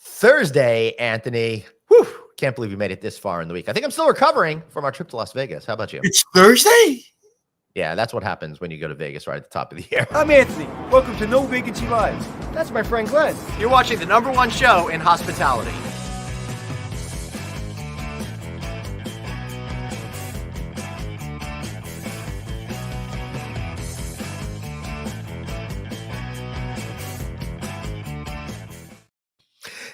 Thursday, Anthony. Whew, can't believe we made it this far in the week. I think I'm still recovering from our trip to Las Vegas. How about you? It's Thursday? Yeah, that's what happens when you go to Vegas right at the top of the year. I'm Anthony. Welcome to No Vacancy Live. That's my friend Glenn. You're watching the #1 show in hospitality.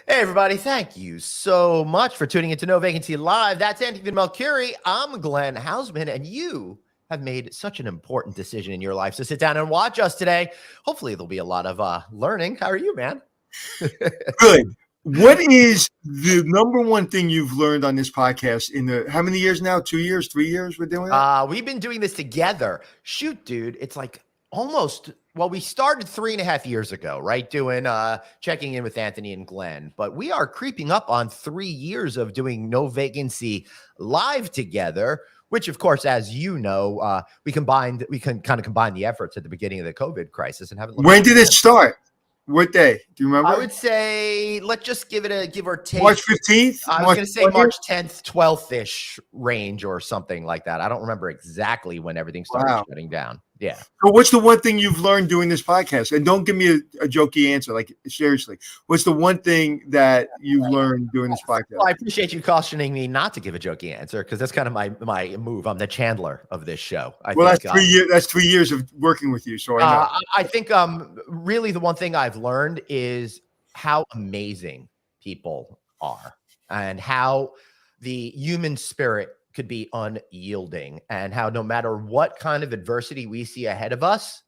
Hey, everybody. Thank you so much for tuning into No Vacancy Live. That's Anthony Melcuri. I'm Glenn Hausman, and you have made such an important decision in your life. So sit down and watch us today. Hopefully, there'll be a lot of learning. How are you, man? Good. What is the #1 thing you've learned on this podcast in the how many years now? 2 years, 3 years we're doing it? We've been doing this together. Shoot, dude. It's like almost, well, we started 3.5 years ago, right? Doing checking in with Anthony and Glenn, but we are creeping up on 3 years of doing No Vacancy Live together, which of course, as you know, we can kind of combine the efforts at the beginning of the COVID crisis and have it. When did it start? What day? Do you remember? I would say, let's just give it a give or take. March 15th? I was going to say March 10th, 12th-ish range or something like that. I don't remember exactly when everything started shutting down. Yeah. So what's the one thing you've learned doing this podcast? And don't give me a jokey answer. Like, seriously, what's the one thing that you've learned doing this podcast? Well, I appreciate you cautioning me not to give a jokey answer because that's kind of my move. I'm the Chandler of this show. That's 3 years. That's 3 years of working with you. So I know. I think really the one thing I've learned is how amazing people are and how the human spirit could be unyielding, and how no matter what kind of adversity we see ahead of us,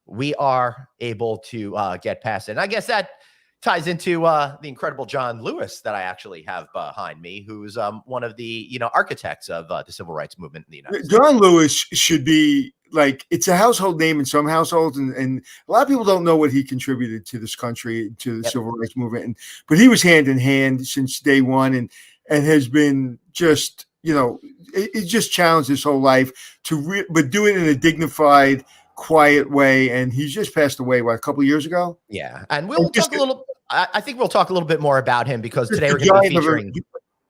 we are able to get past it. And I guess that ties into the incredible John Lewis that I actually have behind me, who's one of the architects of the civil rights movement in the United States. John Lewis should be like, it's a household name in some households, and a lot of people don't know what he contributed to this country, to the civil rights movement. But he was hand in hand since day one, and has been just, it just challenged his whole life but do it in a dignified, quiet way. And he's just passed away, a couple of years ago? Yeah. And we'll talk a little, I think we'll talk a little bit more about him because today we're going to be featuring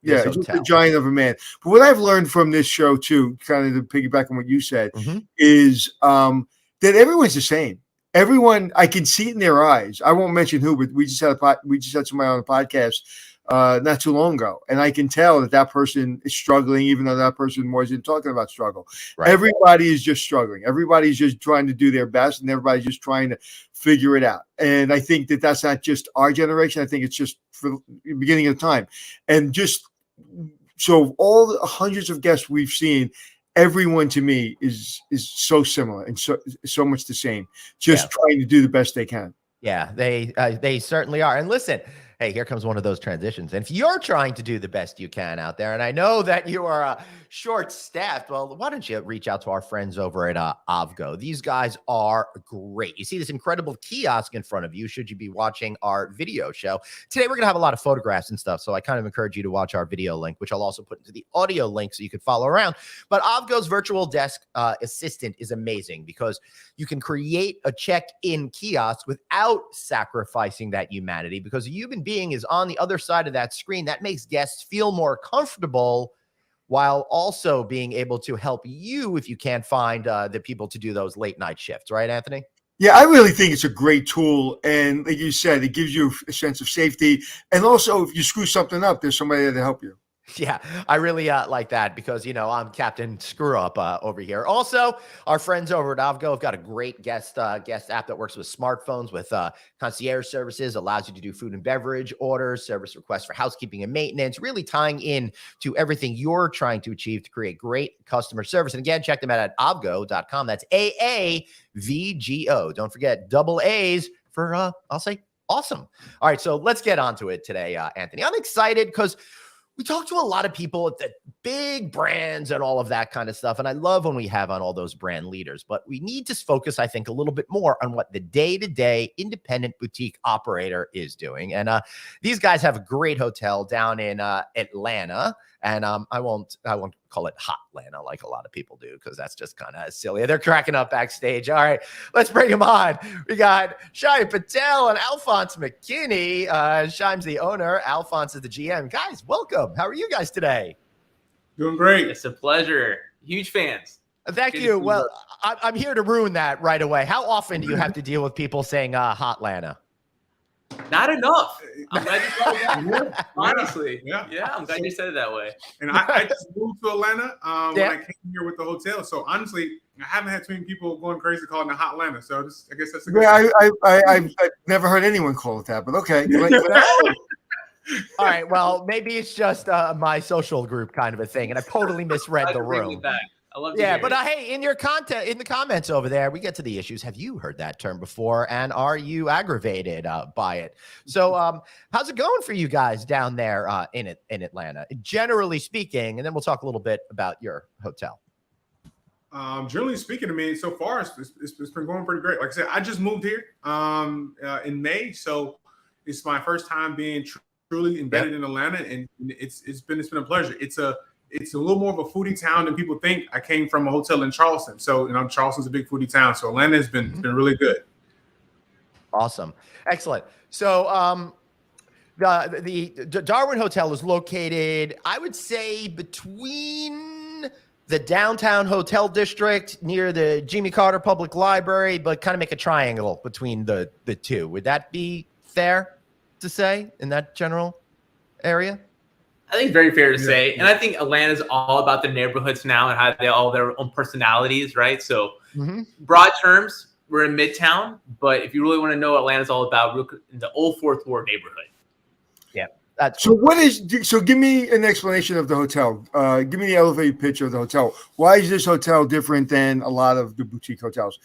just a giant of a man. But what I've learned from this show too, kind of to piggyback on what you said, is that everyone's the same. Everyone, I can see it in their eyes. I won't mention who, but we just had somebody on the podcast not too long ago, and I can tell that person is struggling, even though that person wasn't talking about struggle. Right. Everybody is just struggling. Everybody's just trying to do their best, and everybody's just trying to figure it out. And I think that that's not just our generation. I think it's just for the beginning of time. And just so all the hundreds of guests we've seen, everyone to me is so similar and so much the same. Just trying to do the best they can. Yeah, they certainly are. And listen, hey, here comes one of those transitions. And if you're trying to do the best you can out there, and I know that you are short-staffed, well, why don't you reach out to our friends over at Avgo? These guys are great. You see this incredible kiosk in front of you should you be watching our video show. Today, we're going to have a lot of photographs and stuff, so I kind of encourage you to watch our video link, which I'll also put into the audio link so you can follow around. But Avgo's virtual desk assistant is amazing because you can create a check-in kiosk without sacrificing that humanity, because a human being is on the other side of that screen. That makes guests feel more comfortable while also being able to help you if you can't find the people to do those late night shifts. Right, Anthony? Yeah, I really think it's a great tool. And like you said, it gives you a sense of safety. And also, if you screw something up, there's somebody there to help you. Yeah, I really like that because, I'm Captain Screw Up over here. Also, our friends over at Avgo have got a great guest app that works with smartphones with concierge services, allows you to do food and beverage orders, service requests for housekeeping and maintenance, really tying in to everything you're trying to achieve to create great customer service. And again, check them out at avgo.com. That's AAVGO. Don't forget double A's for, I'll say, awesome. All right, so let's get on to it today, Anthony. I'm excited because we talk to a lot of people at the big brands and all of that kind of stuff. And I love when we have on all those brand leaders, but we need to focus, I think, a little bit more on what the day-to-day independent boutique operator is doing. And these guys have a great hotel down in Atlanta. And I won't call it Hot Atlanta like a lot of people do, because that's just kind of silly. They're cracking up backstage. All right, let's bring them on. We got Shyam Patel and Alfonce McKinney. Shyam's the owner. Alfonce is the GM. Guys, welcome. How are you guys today? Doing great. It's a pleasure. Huge fans. Thank you. Well, I'm here to ruin that right away. How often do you have to deal with people saying Hot Atlanta? Not enough. I'm glad you brought it up. Yeah. Honestly. Yeah. Yeah, I'm glad you said it that way. And I just moved to Atlanta when Yeah. I came here with the hotel. So honestly, I haven't had too many people going crazy calling it Hot Atlanta. So I guess that's a good Yeah, I've never heard anyone call it that, but okay. All right. Well, maybe it's just my social group kind of a thing, and I totally misread the Bring it room. back. I love to Yeah, hear but it. hey, in the comments over there, we get to the issues. Have you heard that term before, and are you aggravated by it? So, how's it going for you guys down there in Atlanta, generally speaking? And then we'll talk a little bit about your hotel. Generally speaking, I mean, so far it's been going pretty great. Like I said, I just moved here in May, so it's my first time being truly embedded in Atlanta, and it's been a pleasure. It's a little more of a foodie town than people think. I came from a hotel in Charleston, so Charleston's a big foodie town. So Atlanta has been really good. Awesome, excellent. So, the Darwin Hotel is located, I would say, between the downtown hotel district near the Jimmy Carter Public Library, but kind of make a triangle between the two. Would that be fair to say in that general area? I think it's very fair to say. And I think Atlanta's all about the neighborhoods now and how they all their own personalities, right? So broad terms, we're in Midtown, but if you really want to know what Atlanta's all about, look in the old Fourth Ward neighborhood. Yeah. So give me an explanation of the hotel. Give me the elevator pitch of the hotel. Why is this hotel different than a lot of the boutique hotels?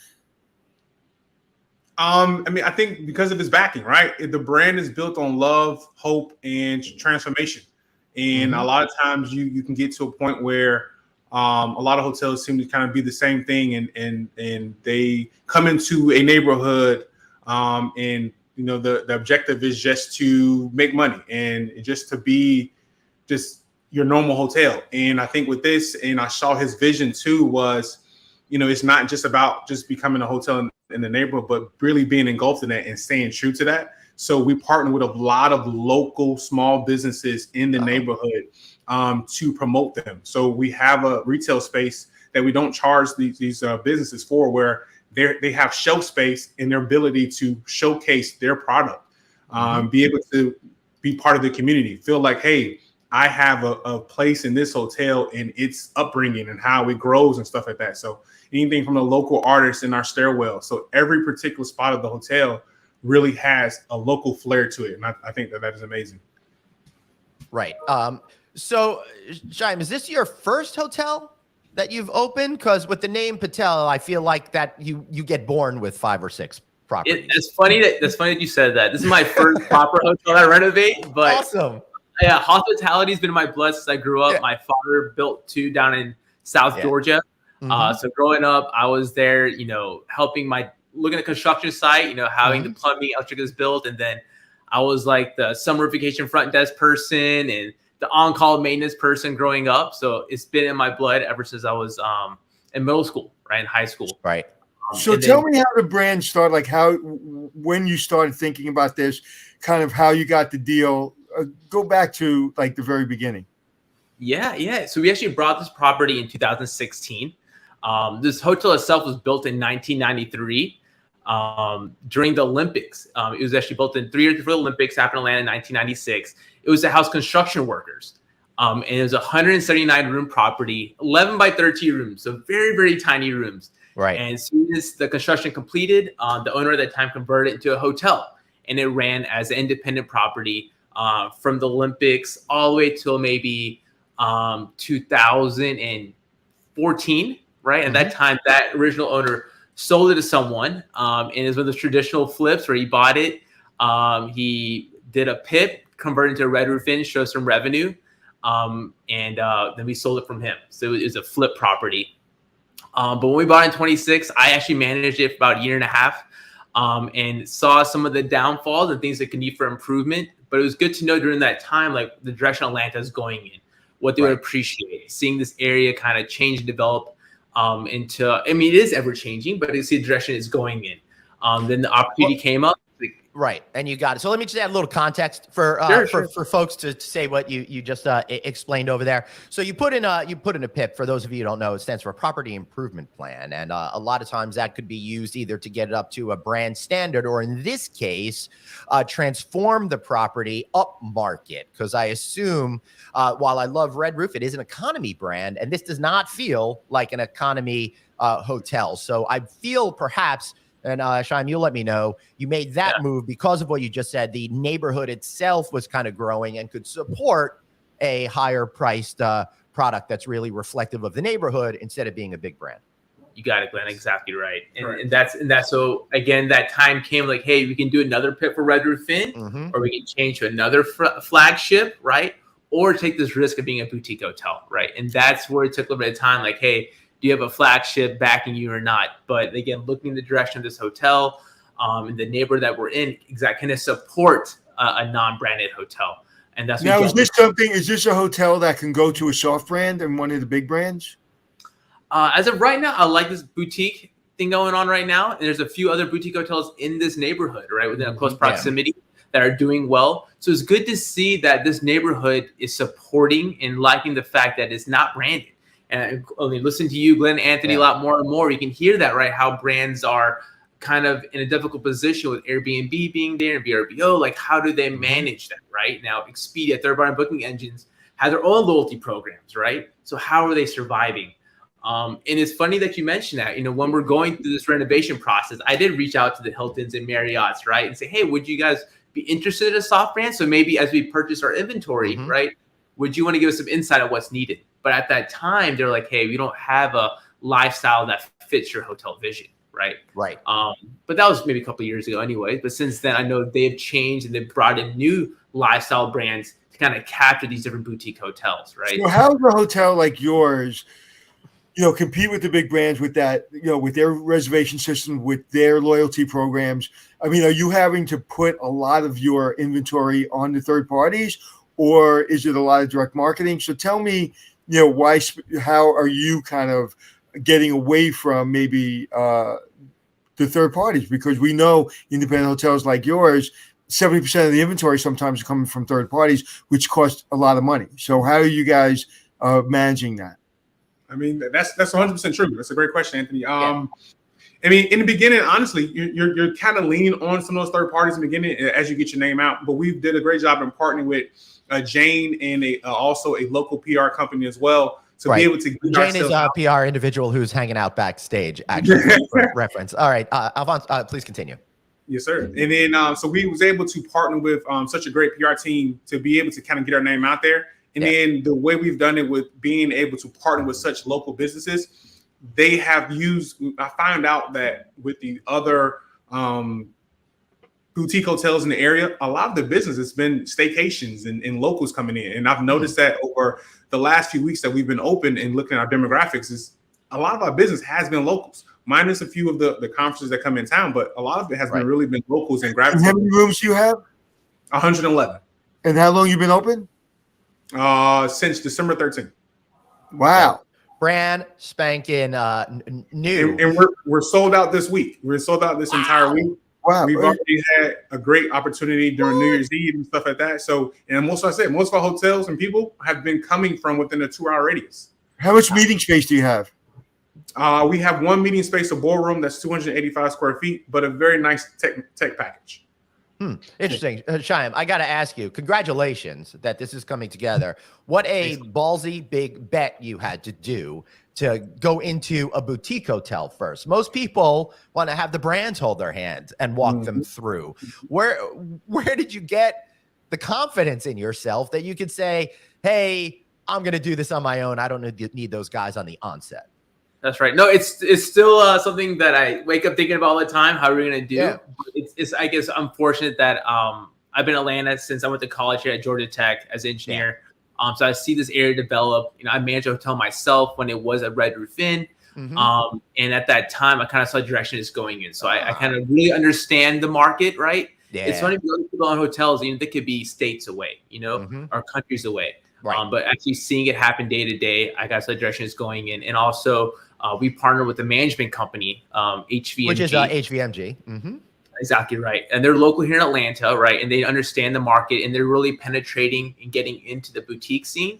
I mean, I think because of its backing, right? The brand is built on love, hope, and transformation. And a lot of times you can get to a point where a lot of hotels seem to kind of be the same thing, and they come into a neighborhood and the objective is just to make money and just to be just your normal hotel. And I think with this, and I saw his vision too, was it's not just about just becoming a hotel in the neighborhood, but really being engulfed in that and staying true to that. So we partner with a lot of local small businesses in the neighborhood to promote them. So we have a retail space that we don't charge these businesses for, where they have shelf space and their ability to showcase their product, be able to be part of the community, feel like, hey, I have a place in this hotel and its upbringing and how it grows and stuff like that. So anything from the local artists in our stairwell. So every particular spot of the hotel really has a local flair to it. And I think that is amazing. Right. So, Shyam, is this your first hotel that you've opened? Because with the name Patel, I feel like that you get born with 5 or 6 properties. It's funny that you said that. This is my first proper hotel I renovate, but awesome. Yeah, hospitality has been in my blood since I grew up. Yeah. My father built 2 down in South Georgia. So growing up, I was there, helping looking at the construction site, having the plumbing, electric is built. And then I was like the summer vacation front desk person and the on-call maintenance person growing up. So it's been in my blood ever since I was in middle school, right? In high school. Right. So tell me how the brand started, like when you started thinking about this, kind of how you got the deal. Go back to like the very beginning. Yeah. So we actually brought this property in 2016. This hotel itself was built in 1993 during the Olympics. It was actually built in 3 years before the Olympics happened in Atlanta in 1996. It was to house construction workers. And it was a 179 room property, 11 by 13 rooms. So very, very tiny rooms. Right. And as soon as the construction completed, the owner at that time converted it into a hotel, and it ran as an independent property from the Olympics all the way till maybe 2014. Right. At that time, that original owner sold it to someone. And it was one of those traditional flips where he bought it. He did a PIP, converted into a red roof inn, show some revenue. And then we sold it from him. So it was a flip property. But when we bought it in 26, I actually managed it for about a year and a half and saw some of the downfalls and things that could need for improvement. But it was good to know during that time, like the direction Atlanta is going in. what they would appreciate, seeing this area kind of change and develop into, I mean, it is ever changing, but it's the direction it's going in. Then the opportunity came up. Right, and you got it. So let me just add a little context for folks to say what you just explained over there. So you put in a PIP. For those of you who don't know, it stands for Property Improvement Plan, and a lot of times that could be used either to get it up to a brand standard, or in this case, transform the property up market. Because I assume, while I love Red Roof, it is an economy brand, and this does not feel like an economy hotel. So I feel perhaps. And Shyam, you'll let me know, you made that move because of what you just said. The neighborhood itself was kind of growing and could support a higher priced product that's really reflective of the neighborhood instead of being a big brand. You got it, Glenn. Exactly right. And that's so again, that time came like, hey, we can do another PIP for Red Roof Inn, or we can change to another flagship, right? Or take this risk of being a boutique hotel, right? And that's where it took a little bit of time. Like, hey, do you have a flagship backing you or not? But again, looking in the direction of this hotel, and the neighborhood that we're in, can it support a non-branded hotel? And that's now. Is this a hotel that can go to a soft brand and one of the big brands? As of right now, I like this boutique thing going on right now. And there's a few other boutique hotels in this neighborhood, right, within a close proximity that are doing well. So it's good to see that this neighborhood is supporting and liking the fact that it's not branded. And I mean, listen to you, Glenn, Anthony, a lot more and more. You can hear that, right? How brands are kind of in a difficult position with Airbnb being there and VRBO. Like, how do they manage that, right? Now, Expedia, third-party booking engines, have their own loyalty programs, right? So how are they surviving? And it's funny that you mentioned that. You know, when we're going through this renovation process, I did reach out to the Hiltons and Marriotts, right? And say, hey, would you guys be interested in a soft brand? So maybe as we purchase our inventory, right, would you want to give us some insight on what's needed? But at that time, they're like, hey, we don't have a lifestyle that fits your hotel vision, right? Right. But that was maybe a couple of years ago anyway. But since then, I know they've changed and they've brought in new lifestyle brands to kind of capture these different boutique hotels, right? So how does a hotel like yours, you know, compete with the big brands with that, you know, with their reservation system, with their loyalty programs? I mean, are you having to put a lot of your inventory on the third parties, or is it a lot of direct marketing? So tell me, you know, how are you kind of getting away from maybe the third parties? Because we know independent hotels like yours, 70% of the inventory sometimes are coming from third parties, which cost a lot of money. So how are you guys managing that? I mean, that's 100% true. That's a great question, Anthony. I mean, in the beginning, honestly, you're kind of leaning on some of those third parties in the beginning as you get your name out. But we did a great job in partnering with Jane and also a local PR company as well to be able to get Jane is a PR individual who's hanging out backstage, actually, for reference. All right, Alfonso, please continue. Yes, sir. And then so we was able to partner with such a great PR team to be able to kind of get our name out there. And then the way we've done it with being able to partner with such local businesses, they have used, I found out that with the other boutique hotels in the area, a lot of the business has been staycations and locals coming in. And I've noticed that over the last few weeks that we've been open and looking at our demographics, is a lot of our business has been locals, minus a few of the conferences that come in town. But a lot of it has been really been locals and gravitating. How many rooms do you have? 111. And how long you been open? Since December 13th. Wow. Brand spanking new. And we're sold out this week. We're sold out this entire week. Wow. We've already had a great opportunity during New Year's Eve and stuff like that. So, and most of our hotels and people have been coming from within a 2-hour radius. How much meeting space do you have? We have one meeting space, a ballroom that's 285 square feet, but a very nice tech package. Interesting. Shyam, I got to ask you, congratulations that this is coming together. What a ballsy big bet you had to do to go into a boutique hotel first. Most people want to have the brands hold their hand and walk them through. Where did you get the confidence in yourself that you could say, hey, I'm going to do this on my own. I don't need those guys on the onset. That's right. No, it's still something that I wake up thinking about all the time. How are we going to do? Yeah. It's I guess unfortunate that I've been in Atlanta since I went to college here at Georgia Tech as an engineer. So I see this area develop. You know, I managed a hotel myself when it was at Red Roof Inn. And at that time, I kind of saw the direction it's going in. So I kind of really understand the market, right? Yeah. It's funny because people on hotels, you know, they could be states away, you know, or countries away. Right. But actually seeing it happen day to day, I guess the direction is going in. And also we partner with the management company, HVMG. Which is HVMG. Mm-hmm. Exactly right. And they're local here in Atlanta, right? And they understand the market, and they're really penetrating and getting into the boutique scene.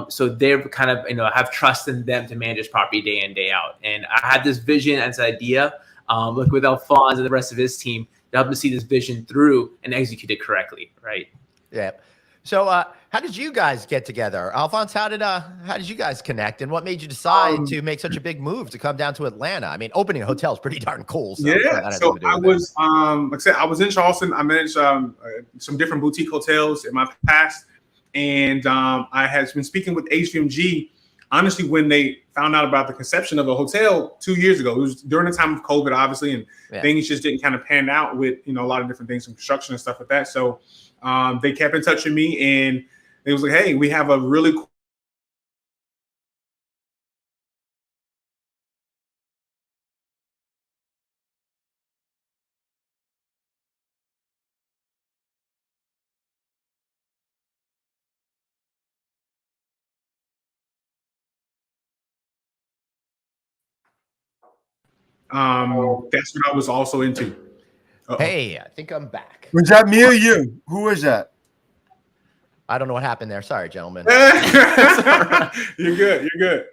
So they're kind of, have trust in them to manage this property day in, day out. And I had this vision and this idea, with Alfonse and the rest of his team, to help them see this vision through and execute it correctly, right? Yeah. So how did you guys get together? Alfonse, how did you guys connect, and what made you decide to make such a big move to come down to Atlanta? I mean, opening a hotel is pretty darn cool. So yeah. So I was, like I said, I was in Charleston. I managed some different boutique hotels in my past. And I had been speaking with HVMG, honestly, when they found out about the conception of a hotel 2 years ago. It was during the time of COVID, obviously, and things just didn't kind of pan out with, a lot of different things from construction and stuff like that. So they kept in touch with me, and they was like, hey, we have a really cool that's what I was also into. Hey, I think I'm back. Was that me or you? Who was that? I don't know what happened there. Sorry, gentlemen. You're good.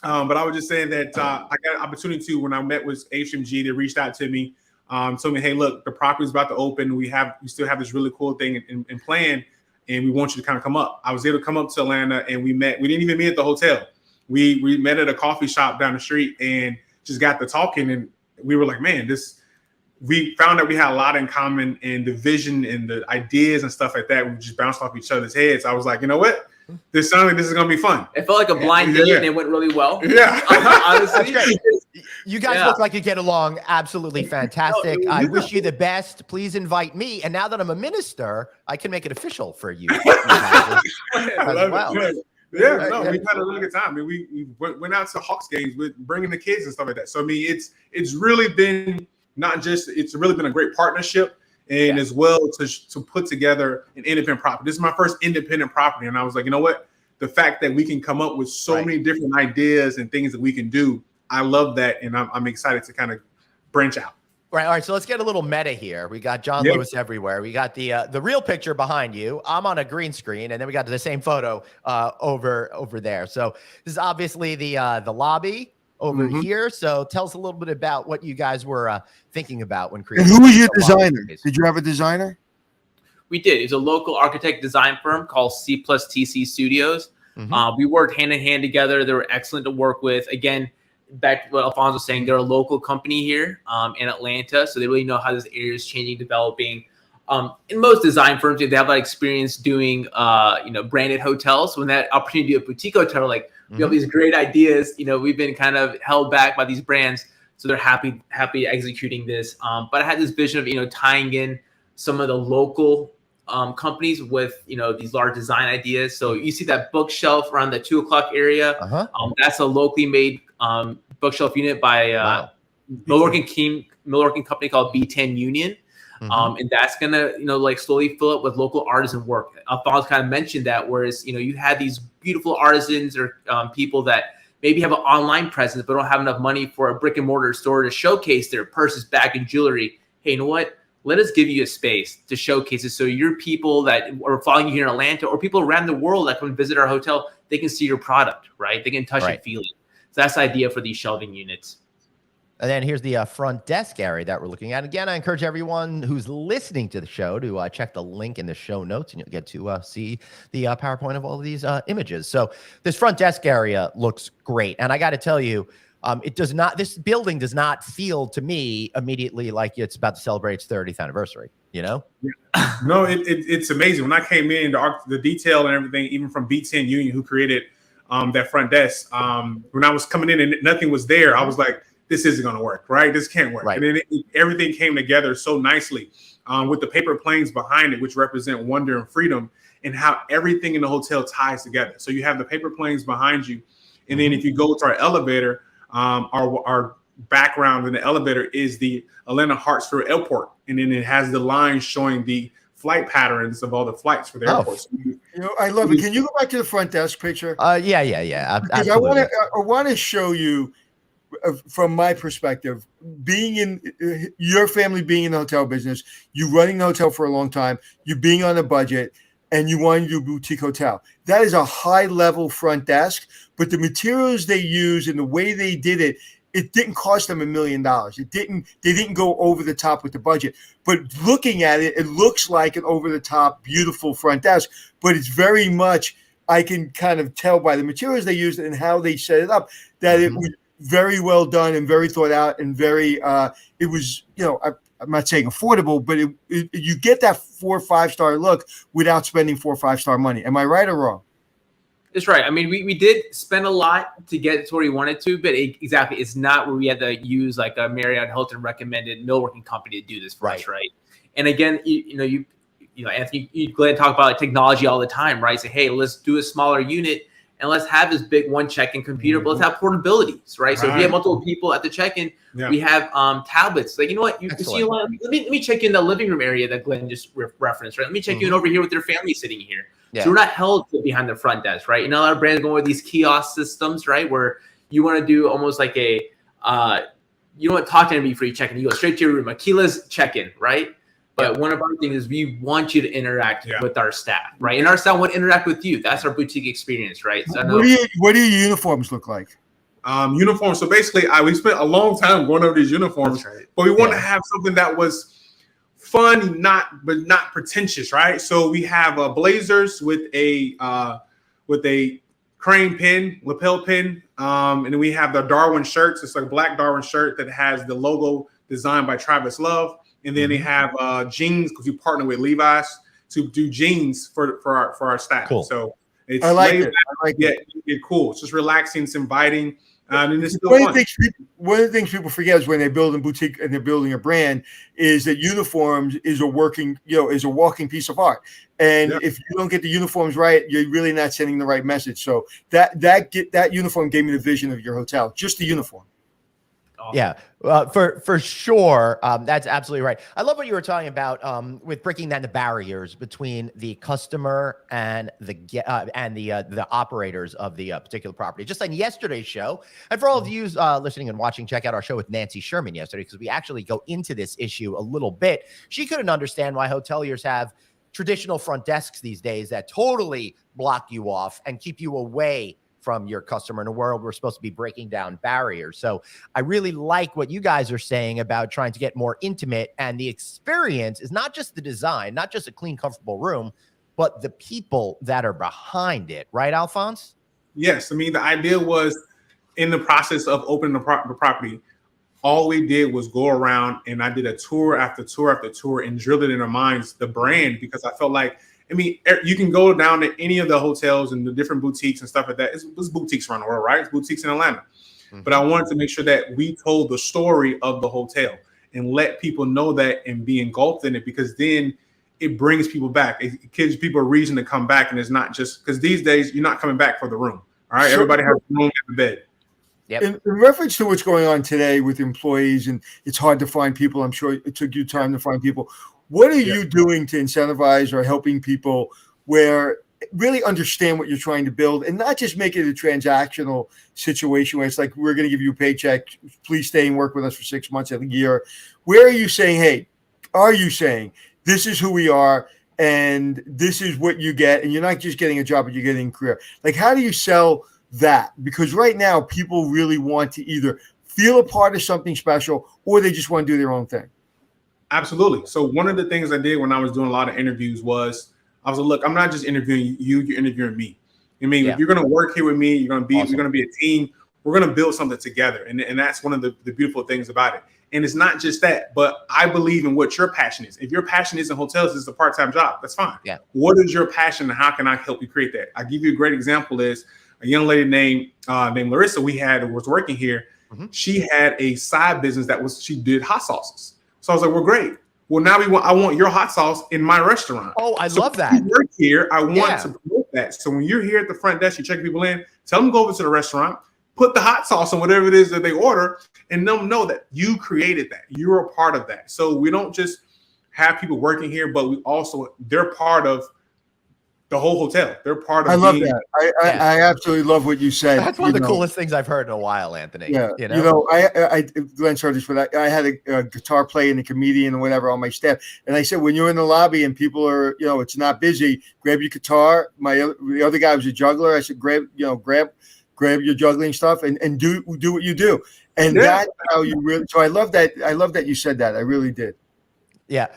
But I was just saying that I got an opportunity to, when I met with HMG, they reached out to me, told me, hey, look, the property is about to open. We still have this really cool thing in plan, and we want you to kind of come up. I was able to come up to Atlanta, and we met. We didn't even meet at the hotel. We met at a coffee shop down the street and just got to talking, and we were like, man, we found that we had a lot in common, and the vision and the ideas and stuff like that. We just bounced off each other's heads. I was like, you know what? This sounds like this is going to be fun. It felt like a blind date, and it went really well. Yeah. Honestly. You guys look like you get along absolutely fantastic. I wish you the best. Please invite me. And now that I'm a minister, I can make it official for you. As well. Yeah, no, we had a really good time. I mean, we went out to Hawks games with bringing the kids and stuff like that. So I mean, it's really been it's really been a great partnership, and as well to put together an independent property. This is my first independent property, and I was like, you know what? The fact that we can come up with so many different ideas and things that we can do, I love that, and I'm excited to kind of branch out. Right. All right. So let's get a little meta here. We got John Lewis everywhere. We got the real picture behind you. I'm on a green screen, and then we got the same photo over there. So this is obviously the lobby over here. So tell us a little bit about what you guys were thinking about when creating. And who was your designer? Did you have a designer? We did. It's a local architect design firm called C+TC Studios. We worked hand in hand together. They were excellent to work with. Again, back to what Alfonso was saying, they're a local company here in Atlanta, so they really know how this area is changing, developing. In most design firms, they have that experience doing, branded hotels. When that opportunity to do a boutique hotel, like we have these great ideas, we've been kind of held back by these brands, so they're happy executing this. But I had this vision of tying in some of the local companies with these large design ideas. So you see that bookshelf around the 2 o'clock area. That's a locally made bookshelf unit by Milwaukee company called B10 Union. And that's gonna slowly fill up with local artisan work. Alfonso kind of mentioned that, whereas you had these beautiful artisans or people that maybe have an online presence but don't have enough money for a brick and mortar store to showcase their purses, bag, and jewelry. Hey, you know what? Let us give you a space to showcase it, so your people that are following you here in Atlanta or people around the world that come visit our hotel, they can see your product, right? They can touch and feel it. So that's the idea for these shelving units. And then here's the front desk area that we're looking at. Again, I encourage everyone who's listening to the show to check the link in the show notes, and you'll get to see the PowerPoint of all of these images. So this front desk area looks great. And I got to tell you, this building does not feel to me immediately like it's about to celebrate its 30th anniversary, No, it's amazing. When I came in, the detail and everything, even from B10 Union, who created that front desk, when I was coming in and nothing was there, I was like, this isn't going to work, right? This can't work. Right. And then everything came together so nicely with the paper planes behind it, which represent wonder and freedom, and how everything in the hotel ties together. So you have the paper planes behind you. And then if you go to our elevator, our background in the elevator is the Atlanta Hartsfield Airport. And then it has the line showing the flight patterns of all the flights for the airports. You know, I love it. Can you go back to the front desk picture? Yeah. Because I want to show you from my perspective, being in your family, being in the hotel business, you running the hotel for a long time, you being on a budget, and you want to do boutique hotel. That is a high level front desk, but the materials they use and the way they did it, it didn't cost them $1 million. They didn't go over the top with the budget. But looking at it, it looks like an over the top, beautiful front desk, but it's very much, I can kind of tell by the materials they used and how they set it up that it was very well done and very thought out and very, it was, I'm not saying affordable, but you get that 4 or 5 star look without spending 4 or 5 star money. Am I right or wrong? That's right. I mean, we did spend a lot to get to where we wanted to, but exactly, it's not where we had to use like a Marriott Hilton recommended millworking company to do this for us, right? And again, Anthony, you Glenn talk about like technology all the time, right? Say, hey, let's do a smaller unit and let's have this big one check-in computer, but let's have portabilities, right? So if you have multiple people at the check-in, we have tablets. Like, you know what? You see, let me check in the living room area that Glenn just referenced, right? Let me check you in over here with your family sitting here. Yeah. So we're not held behind the front desk, right? You know, a lot of brands going with these kiosk systems, right? Where you want to do almost like you don't want to talk to anybody before you check in. You go straight to your room, a keyless check-in, right? But one of our things is we want you to interact with our staff, right? And our staff want to interact with you. That's our boutique experience, right? So what do your uniforms look like? Uniforms. So basically, we spent a long time going over these uniforms, but we want to have something that was fun, but not pretentious, right? So we have blazers with a crane pin, lapel pin, and then we have the Darwin shirts. It's like a black Darwin shirt that has the logo designed by Travis Love. And then they have jeans because we partner with Levi's to do jeans for our staff. Cool. So it's I like it. It's cool. It's just relaxing. It's inviting. And it's still one of the things people forget is when they build a boutique and they're building a brand is that uniforms is a walking piece of art. And if you don't get the uniforms right, you're really not sending the right message. So that uniform gave me the vision of your hotel, just the uniform. Yeah, for sure. That's absolutely right. I love what you were talking about with breaking down the barriers between the customer and the operators of the particular property. Just like yesterday's show, and for all of you listening and watching, check out our show with Nancy Sherman yesterday because we actually go into this issue a little bit. She couldn't understand why hoteliers have traditional front desks these days that totally block you off and keep you away from your customer. In a world we're supposed to be breaking down barriers. So I really like what you guys are saying about trying to get more intimate, and the experience is not just the design, not just a clean, comfortable room, but the people that are behind it. Right, Alfonce? Yes. I mean, the idea was in the process of opening the property, all we did was go around and I did a tour after tour after tour and drilled it in our minds, the brand, because I felt like, I mean, you can go down to any of the hotels and the different boutiques and stuff like that. It's boutiques around the world, right? It's boutiques in Atlanta. But I wanted to make sure that we told the story of the hotel and let people know that and be engulfed in it, because then it brings people back. It gives people a reason to come back. And it's not just because these days you're not coming back for the room. All right. Everybody has a room in the bed. Yep. In reference to what's going on today with employees, and it's hard to find people. I'm sure it took you time to find people. What are you doing to incentivize or helping people where really understand what you're trying to build and not just make it a transactional situation where it's like, we're going to give you a paycheck, please stay and work with us for 6 months of the year? Where are you saying, hey, are you saying this is who we are and this is what you get, and you're not just getting a job, but you're getting a career? Like, how do you sell that? Because right now people really want to either feel a part of something special or they just want to do their own thing. Absolutely. So one of the things I did when I was doing a lot of interviews was I was like, look, I'm not just interviewing you, you're interviewing me. I mean, if you're going to work here with me, you're going to be a team. We're going to build something together. And that's one of the beautiful things about it. And it's not just that, but I believe in what your passion is. If your passion is in hotels, it's a part-time job. That's fine. Yeah. What is your passion and how can I help you create that? I'll give you a great example is a young lady named Larissa was working here. Mm-hmm. She had a side business she did hot sauces. So I was like, well, great. Well, now I want your hot sauce in my restaurant. Oh, I love that. You work here. I want to promote that. So when you're here at the front desk, you check people in, tell them to go over to the restaurant, put the hot sauce on whatever it is that they order, and let them know that you created that. You're a part of that. So we don't just have people working here, but they're part of the whole hotel. They're part of. I love that. I absolutely love what you said. That's one of the coolest things I've heard in a while, Anthony. Yeah, I Glenn Chargers for that. I had a guitar player and a comedian and whatever on my staff, and I said, when you're in the lobby and people are, it's not busy, grab your guitar. The other guy was a juggler. I said, grab your juggling stuff and do what you do. And that's how you really. So I love that. I love that you said that. I really did. Yeah.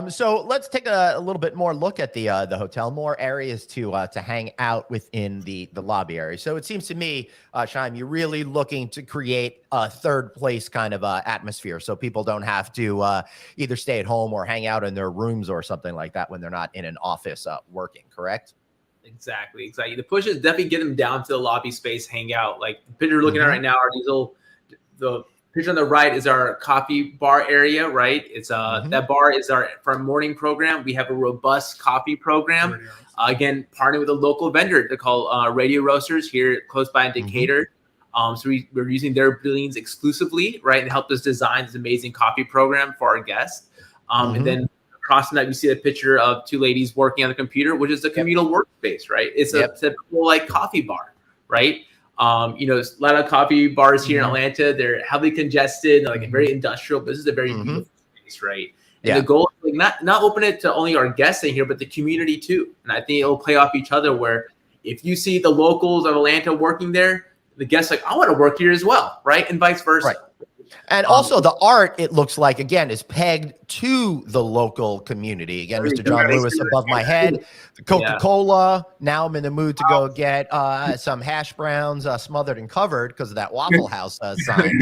So let's take a little bit more look at the hotel, more areas to hang out within the lobby area. So it seems to me, Shyam, you're really looking to create a third place kind of atmosphere, so people don't have to either stay at home or hang out in their rooms or something like that when they're not in an office working. Correct? Exactly. The push is definitely get them down to the lobby space, hang out. Like the picture you're looking at right now are these the picture on the right is our coffee bar area, right? It's that bar is for our morning program. We have a robust coffee program. Again, partnering with a local vendor. They're called Radio Roasters here close by in Decatur. So we're using their beans exclusively, right? And helped us design this amazing coffee program for our guests. And then across from that, you see a picture of two ladies working on the computer, which is the communal workspace, right? It's a typical like coffee bar, right? A lot of coffee bars here in Atlanta, they're heavily congested, like very industrial, but this is a very beautiful space, right? And the goal is like not open it to only our guests in here, but the community too. And I think it'll play off each other where if you see the locals of Atlanta working there, the guests like, I want to work here as well, right? And vice versa. Right. And also the art, it looks like, again, is pegged to the local community. Again, Mr. John Lewis above my head, the Coca-Cola. Now I'm in the mood to go get some hash browns smothered and covered because of that Waffle House sign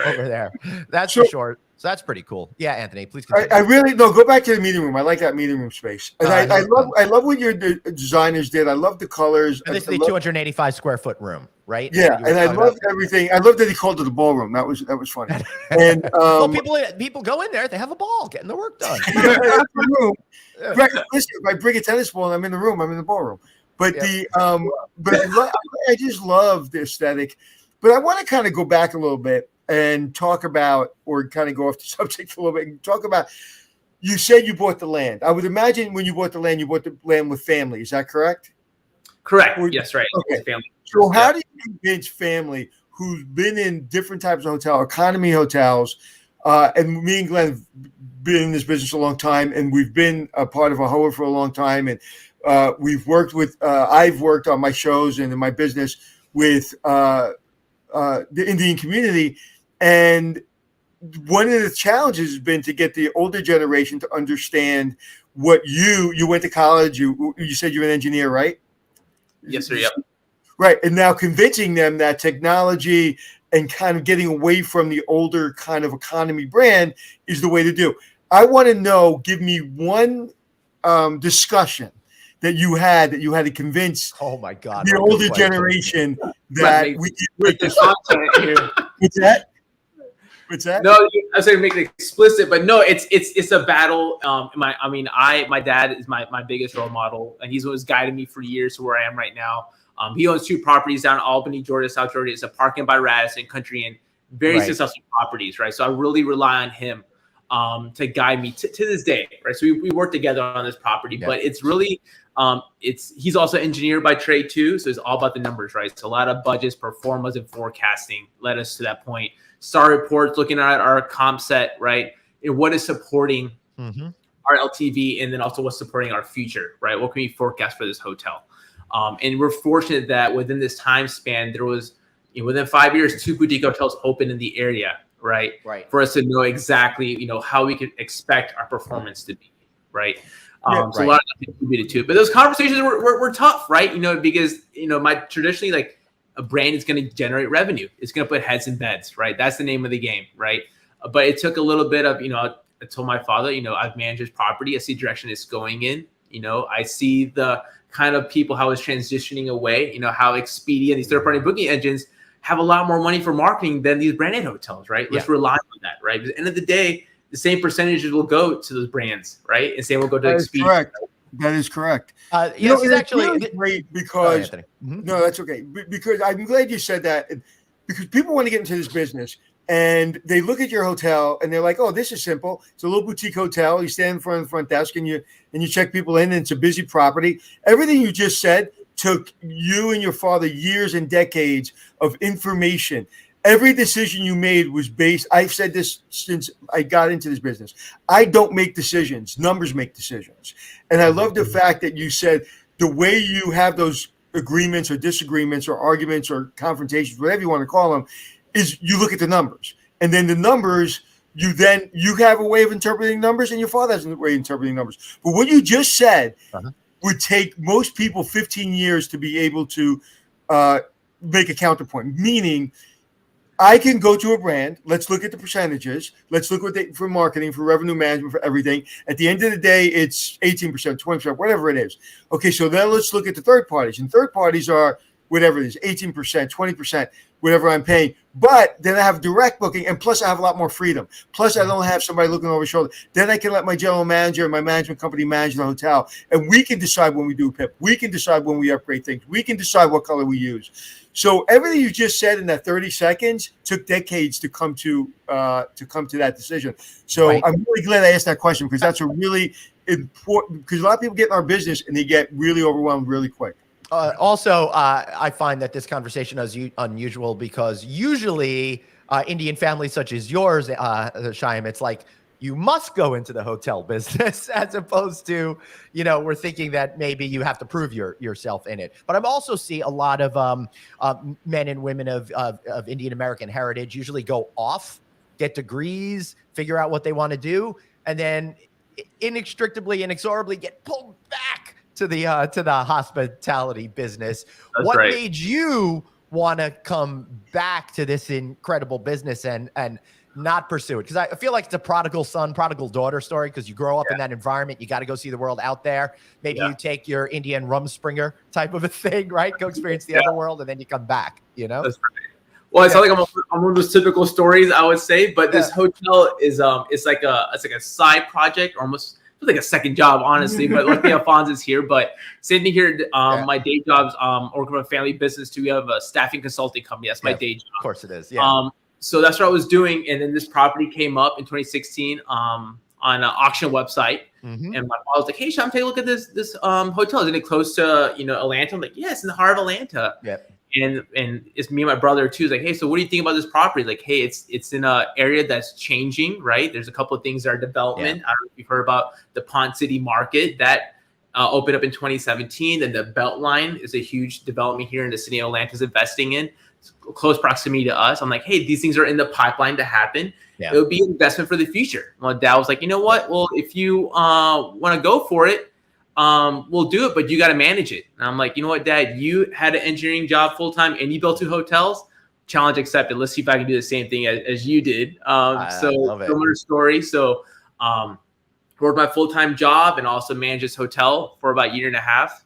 over there. That's for sure. So that's pretty cool. Yeah, Anthony, please continue. I really go back to the meeting room. I like that meeting room space. And I love what your designers did. I love the colors. And this is the 285 square foot room, right? Yeah, and I love everything. I love that he called it a ballroom. That was funny. And well, people go in there, they have a ball, getting the work done. Right. Listen, if I bring a tennis ball and I'm in the room, I'm in the ballroom. But I just love the aesthetic. But I want to kind of go back a little bit and talk about, or kind of go off the subject a little bit and talk about, you said you bought the land. I would imagine when you bought the land with family. Is that correct? Correct. Yes, right. Okay. Family. So how do you convince family who's been in different types of economy hotels, and me and Glenn have been in this business a long time, and we've been a part of a HOA for a long time, and we've worked with, I've worked on my shows and in my business with the Indian community. And one of the challenges has been to get the older generation to understand what you went to college. You said you're an engineer, right? Yes, sir. Yep. Right. And now convincing them that technology and kind of getting away from the older kind of economy brand is the way to do. I want to know, give me one discussion that you had to convince the older generation that we with the content here. What's that? What's that? No, I was going to make it explicit, but no, it's a battle. My dad is my biggest role model, and he's what's guided me for years to where I am right now. He owns 2 properties down in Albany, Georgia, South Georgia. It's a Park by Radisson Country Inn, very successful properties, right? So I really rely on him to guide me to this day, right? So we work together on this property, but it's really he's also an engineer by trade too, so it's all about the numbers, right? So a lot of budgets, performance, and forecasting led us to that point. Star reports, looking at our comp set, right? And what is supporting our LTV, and then also what's supporting our future, right? What can we forecast for this hotel? And we're fortunate that within this time span, there was, within 5 years, 2 boutique hotels opened in the area, right? For us to know exactly, how we could expect our performance to be, right? So a lot of that contributed to it. But those conversations were tough, right? Because, traditionally, like, a brand is going to generate revenue. It's going to put heads in beds, right? That's the name of the game, right? But it took a little bit of, I told my father, I've managed this property. I see direction it's going in. I see the kind of people, how it's transitioning away, how Expedia and these third-party booking engines have a lot more money for marketing than these branded hotels, right? Let's rely on that, right? Because at the end of the day, the same percentages will go to those brands, right? And same will go to Expedia. Correct. That is correct. Yes, it's actually really great because no, that's okay. Because I'm glad you said that, because people want to get into this business, and they look at your hotel and they're like, "Oh, this is simple. It's a little boutique hotel. You stand in front of the front desk and you check people in, and it's a busy property." Everything you just said took you and your father years and decades of information. Every decision you made was based. I've said this since I got into this business. I don't make decisions. Numbers make decisions. And I love the fact that you said the way you have those agreements or disagreements or arguments or confrontations, whatever you want to call them, is you look at the numbers, and then the numbers, you have a way of interpreting numbers, and your father has a way of interpreting numbers. But what you just said would take most people 15 years to be able to make a counterpoint, meaning I can go to a brand. Let's look at the percentages. Let's look for marketing, for revenue management, for everything. At the end of the day, it's 18%, 20%, whatever it is. Okay, so then let's look at the third parties. And third parties are whatever it is, 18%, 20%, whatever I'm paying. But then I have direct booking, and plus I have a lot more freedom. Plus I don't have somebody looking over my shoulder. Then I can let my general manager and my management company manage the hotel, and we can decide when we do a PIP. We can decide when we upgrade things. We can decide what color we use. So everything you just said in that 30 seconds took decades to come to that decision. So right. I'm really glad I asked that question, because that's a really important, because a lot of people get in our business and they get really overwhelmed really quick. Also, I find that this conversation is unusual because usually Indian families such as yours, Shyam, it's like you must go into the hotel business as opposed to, we're thinking that maybe you have to prove yourself in it. But I also see a lot of men and women of Indian American heritage usually go off, get degrees, figure out what they want to do, and then inexorably get pulled back to the hospitality business. That's what right. made you want to come back to this incredible business and not pursue it? Because I feel like it's a prodigal son, prodigal daughter story, because you grow up in that environment. You got to go see the world out there. Maybe you take your Indian Rumspringer type of a thing, right? Go experience the other world, and then you come back, That's right. Well, it's not like I'm one of those typical stories, I would say, but this hotel is it's like a side project, almost like a second job, honestly. But luckily Alfonse is here. But same thing here. My day job's working with a family business too. We have a staffing consulting company. That's my day job. Of course it is. Yeah. So that's what I was doing, and then this property came up in 2016 on an auction website, and my mom was like, "Hey, Shyam, take a look at this hotel. Isn't it close to Atlanta?" I'm like, "Yeah, it's in the heart of Atlanta." Yeah. And it's me and my brother too. He's like, "Hey, so what do you think about this property?" Like, "Hey, it's in an area that's changing, right? There's a couple of things that are development. I don't know if you've heard about the Pond City Market that opened up in 2017. Then the Beltline is a huge development here in the city of Atlanta is investing in. It's close proximity to us. I'm like, hey, these things are in the pipeline to happen. It would be an investment for the future." My dad was like, "You know what? Well, if you want to go for it, we'll do it, but you got to manage it." And I'm like, "You know what, Dad? You had an engineering job full time and you built 2 hotels. Challenge accepted. Let's see if I can do the same thing as you did." So similar story. So worked my full time job and also managed this hotel for about a year and a half.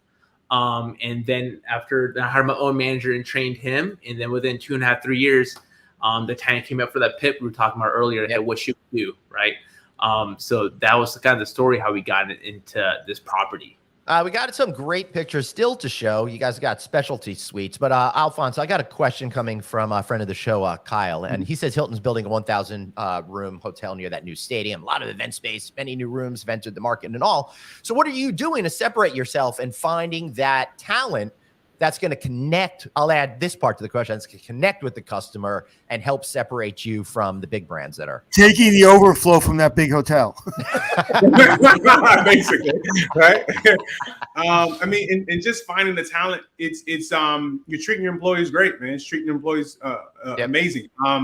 And then after I hired my own manager and trained him, and then within 2.5, 3 years, the time came up for that PIP we were talking about earlier. What should we do, right? So that was kind of the story how we got into this property. We got some great pictures still to show. You guys got specialty suites, but Alfonse, I got a question coming from a friend of the show, Kyle, and he says Hilton's building a 1,000 room hotel near that new stadium. A lot of event space, many new rooms have entered the market and all. So what are you doing to separate yourself and finding that talent that's going to connect? I'll add this part to the question. It's going to connect with the customer and help separate you from the big brands that are taking the overflow from that big hotel. Basically, right? I mean, and just finding the talent, it's you're treating your employees great, man. It's treating your employees amazing. I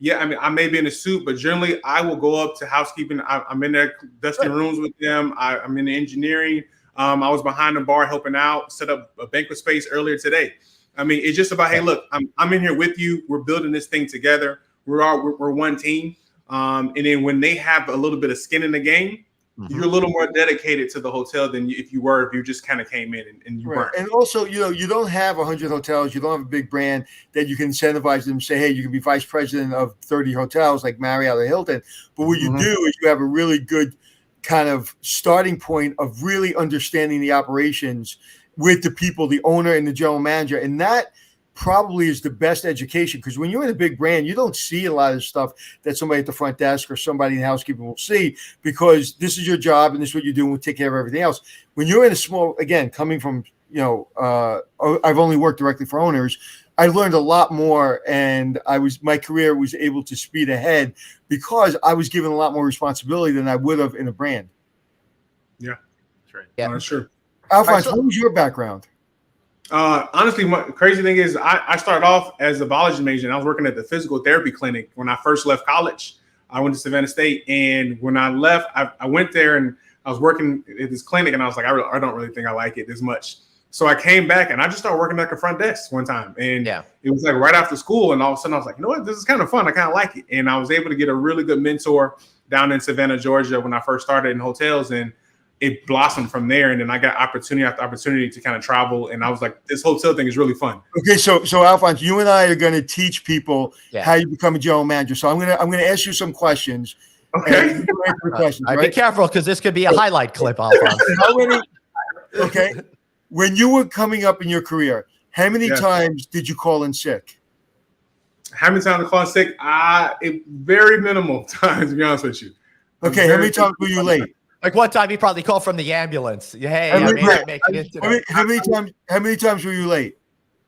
mean, I may be in a suit, but generally I will go up to housekeeping. I'm in there dusting rooms with them. I'm in the engineering. I was behind the bar helping out, set up a banquet space earlier today. I mean, it's just about, hey, look, I'm in here with you. We're building this thing together. We're one team. And then when they have a little bit of skin in the game, you're a little more dedicated to the hotel than if you just kind of came in and you weren't. And also, you don't have 100 hotels. You don't have a big brand that you can incentivize them, say, hey, you can be vice president of 30 hotels like Marriott or Hilton. But what you do is you have a really good kind of starting point of really understanding the operations with the people, the owner and the general manager. And that probably is the best education, because when you're in a big brand, you don't see a lot of stuff that somebody at the front desk or somebody in housekeeping will see, because this is your job and this is what you do and we'll take care of everything else. When you're in a small, again, coming from, I've only worked directly for owners, I learned a lot more, and my career was able to speed ahead because I was given a lot more responsibility than I would have in a brand. Yeah, That's right. Yeah. That's true. Alfonso, what was your background? Honestly, my crazy thing is I started off as a biology major, and I was working at the physical therapy clinic when I first left college. I went to Savannah State, and when I left, I went there and I was working at this clinic, and I was like, I don't really think I like it as much. So I came back and I just started working at the front desk one time, and it was like right after school, and all of a sudden I was like, you know what, this is kind of fun. I kind of like it, and I was able to get a really good mentor down in Savannah, Georgia, when I first started in hotels, and it blossomed from there. And then I got opportunity after opportunity to kind of travel. And I was like, this hotel thing is really fun. Okay. So Alfonso, you and I are going to teach people how you become a general manager. So I'm going to ask you some questions. Okay. Questions, right? Be careful, because this could be a highlight clip, Alfonso. Okay. When you were coming up in your career, how many times did you call in sick? How many times I call in sick? Very minimal times, to be honest with you. Okay. How many times were you late? Like one time, he probably called from the ambulance. Hey, I may not make it in today. How many times were you late?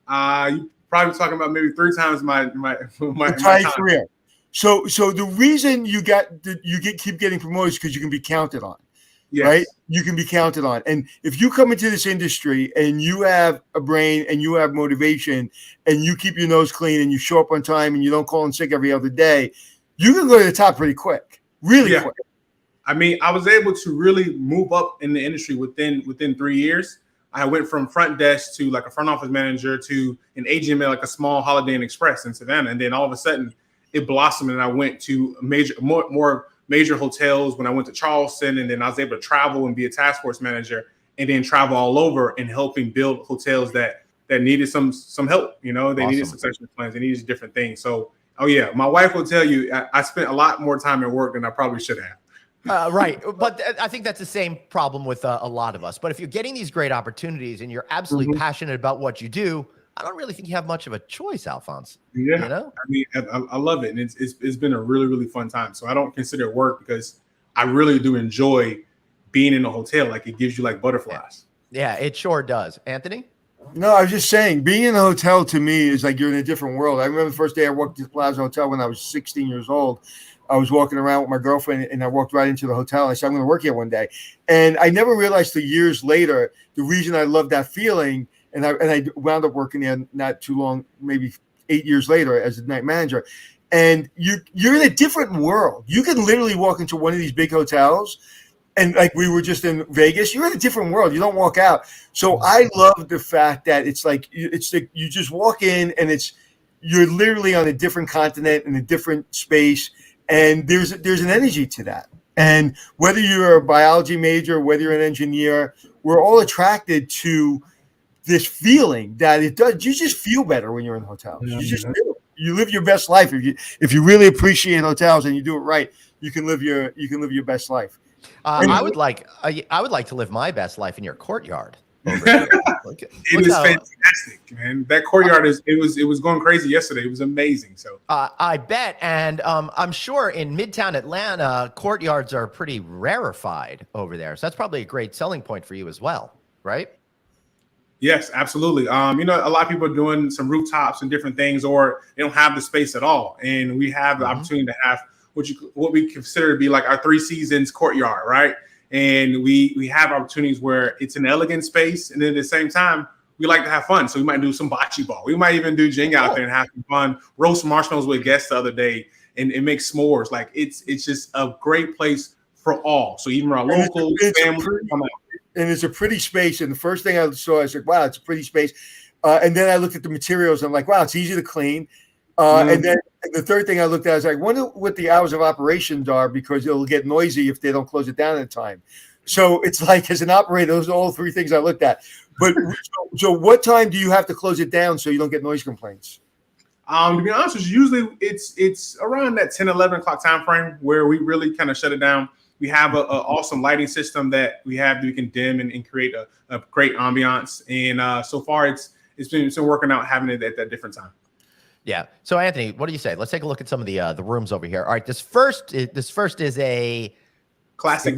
You probably talking about maybe 3 times my entire career. So the reason you keep getting promoted is because you can be counted on. Yes. Right? You can be counted on. And if you come into this industry and you have a brain and you have motivation and you keep your nose clean and you show up on time and you don't call in sick every other day, you can go to the top pretty quick. Really quick. I mean, I was able to really move up in the industry within 3 years. I went from front desk to like a front office manager to an agent at like a small Holiday Inn Express in Savannah. And then all of a sudden it blossomed and I went to more major hotels when I went to Charleston. And then I was able to travel and be a task force manager and then travel all over and helping build hotels that needed some help. They needed succession plans. They needed different things. So, my wife will tell you, I spent a lot more time at work than I probably should have. Right. But I think that's the same problem with a lot of us. But if you're getting these great opportunities and you're absolutely passionate about what you do, I don't really think you have much of a choice, Alfonso. Yeah. I mean, I love it. And it's been a really, really fun time. So I don't consider it work because I really do enjoy being in a hotel. Like it gives you like butterflies. Yeah, it sure does. Anthony? No, I was just saying, being in a hotel to me is like you're in a different world. I remember the first day I worked at the Plaza Hotel when I was 16 years old. I was walking around with my girlfriend and I walked right into the hotel. I said, I'm going to work here one day. And I never realized till years later, the reason I loved that feeling, and I wound up working there not too long, maybe 8 years later as a night manager. And you're in a different world. You can literally walk into one of these big hotels and like we were just in Vegas, you're in a different world. You don't walk out. So I love the fact that it's like you just walk in and you're literally on a different continent in a different space. And there's an energy to that. And whether you're a biology major, whether you're an engineer, we're all attracted to this feeling that it does. You just feel better when you're in hotels. You just do. You live your best life. If you really appreciate hotels and you do it right, you can live your best life. I would like to live my best life in your courtyard. It is fantastic, man. That courtyard it was going crazy yesterday. It was amazing. So I bet, and I'm sure in Midtown Atlanta, courtyards are pretty rarefied over there. So that's probably a great selling point for you as well, right? Yes, absolutely. A lot of people are doing some rooftops and different things, or they don't have the space at all, and we have the opportunity to have what we consider to be like our 3 seasons courtyard, right? And we have opportunities where it's an elegant space, and then at the same time, we like to have fun. So we might do some bocce ball. We might even do Jenga out there and have some fun. Roast marshmallows with guests the other day, and make s'mores. Like it's just a great place for all. So even our local family come out. And it's a pretty space. And the first thing I saw, I was like, wow, it's a pretty space. And then I looked at the materials. And I'm like, wow, it's easy to clean. And then the third thing I looked at is I wonder what the hours of operations are, because it'll get noisy if they don't close it down in time. So it's like, as an operator, those are all 3 things I looked at. But so what time do you have to close it down so you don't get noise complaints? To be honest with you, usually it's around that 10, 11 o'clock time frame where we really kind of shut it down. We have an awesome lighting system that we can dim and create a great ambiance. And so far, it's been working out having it at that different time. Yeah. So Anthony, what do you say? Let's take a look at some of the rooms over here. All right. This first is a classic.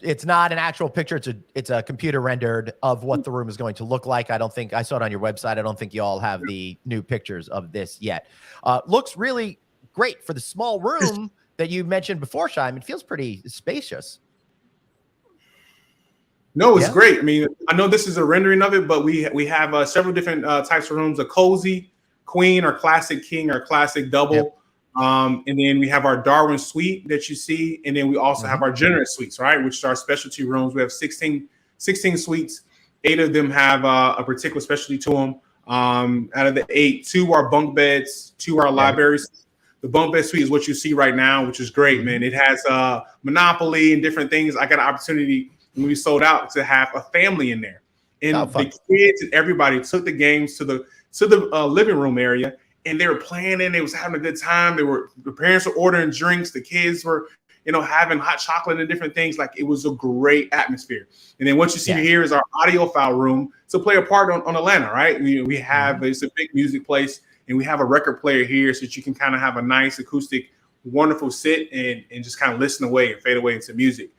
It's not an actual picture. It's a computer rendered of what the room is going to look like. I don't think I saw it on your website. I don't think you all have the new pictures of this yet. Looks really great for the small room that you mentioned before, Shyam. It feels pretty spacious. No, it's great. I mean, I know this is a rendering of it, but we have several different types of rooms: a cozy, queen, or classic king, or classic double. Yep. And then we have our Darwin suite that you see, and then we also have our generous suites, right, which is our specialty rooms. We have 16 suites. 8 of them have a particular specialty to them. Out of the 8, 2 are bunk beds, 2 are libraries. The bunk bed suite is what you see right now, which is great, man. It has Monopoly and different things. I got an opportunity when we sold out to have a family in there, and the kids and everybody took the games to the living room area, and they were playing and they was having a good time. The parents were ordering drinks, the kids were, having hot chocolate and different things. Like, it was a great atmosphere. And then what you see here is our audiophile room to play a part on Atlanta, right? We have it's a big music place, and we have a record player here so that you can kind of have a nice acoustic, wonderful sit and just kind of listen away and fade away into music.